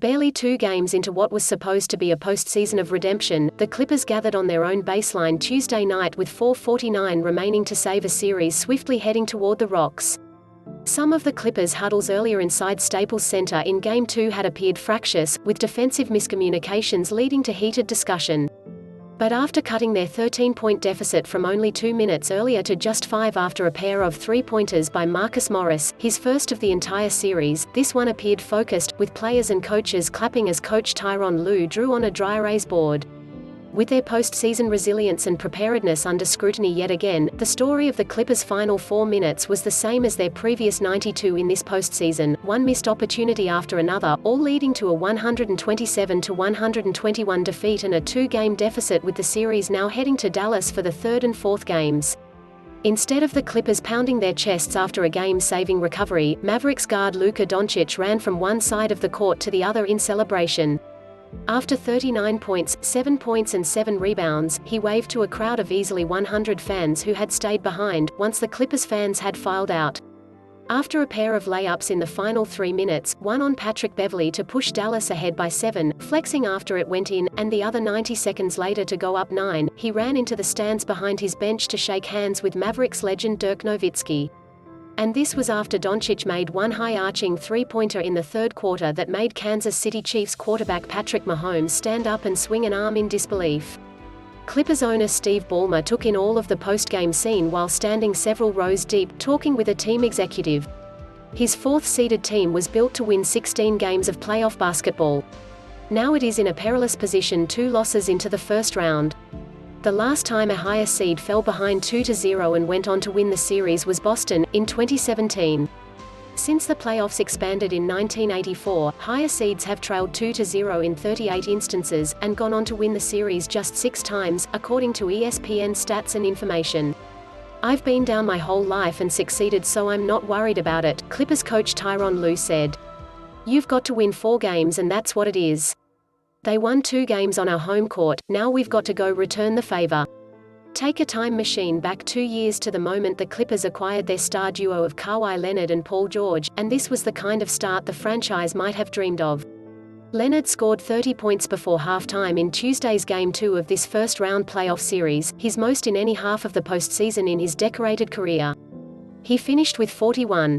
Barely 2 games into what was supposed to be a postseason of redemption, the Clippers gathered on their own baseline Tuesday night with 4:49 remaining to save a series swiftly heading toward the rocks. Some of the Clippers' huddles earlier inside Staples Center in Game 2 had appeared fractious, with defensive miscommunications leading to heated discussion. But after cutting their 13-point deficit from only 2 minutes earlier to just 5 after a pair of three-pointers by Marcus Morris, his first of the entire series, this one appeared focused, with players and coaches clapping as coach Tyronn Lue drew on a dry erase board. With their postseason resilience and preparedness under scrutiny yet again, the story of the Clippers' final 4 minutes was the same as their previous 92 in this postseason, one missed opportunity after another, all leading to a 127-121 defeat and a 2-game deficit, with the series now heading to Dallas for the third and fourth games. Instead of the Clippers pounding their chests after a game-saving recovery, Mavericks guard Luka Doncic ran from one side of the court to the other in celebration. After 39 points, 7 points and 7 rebounds, he waved to a crowd of easily 100 fans who had stayed behind, once the Clippers fans had filed out. After a pair of layups in the final 3 minutes, one on Patrick Beverley to push Dallas ahead by 7, flexing after it went in, and the other 90 seconds later to go up 9, he ran into the stands behind his bench to shake hands with Mavericks legend Dirk Nowitzki. And this was after Doncic made one high-arching three-pointer in the third quarter that made Kansas City Chiefs quarterback Patrick Mahomes stand up and swing an arm in disbelief. Clippers owner Steve Ballmer took in all of the post-game scene while standing several rows deep, talking with a team executive. His fourth-seeded team was built to win 16 games of playoff basketball. Now it is in a perilous position, 2 losses into the first round. The last time a higher seed fell behind 2-0 and went on to win the series was Boston, in 2017. Since the playoffs expanded in 1984, higher seeds have trailed 2-0 in 38 instances, and gone on to win the series just 6 times, according to ESPN Stats and Information. "I've been down my whole life and succeeded, so I'm not worried about it," Clippers coach Tyronn Lue said. "You've got to win 4 games and that's what it is. They won 2 games on our home court, now we've got to go return the favor." Take a time machine back 2 years to the moment the Clippers acquired their star duo of Kawhi Leonard and Paul George, and this was the kind of start the franchise might have dreamed of. Leonard scored 30 points before halftime in Tuesday's Game 2 of this first-round playoff series, his most in any half of the postseason in his decorated career. He finished with 41.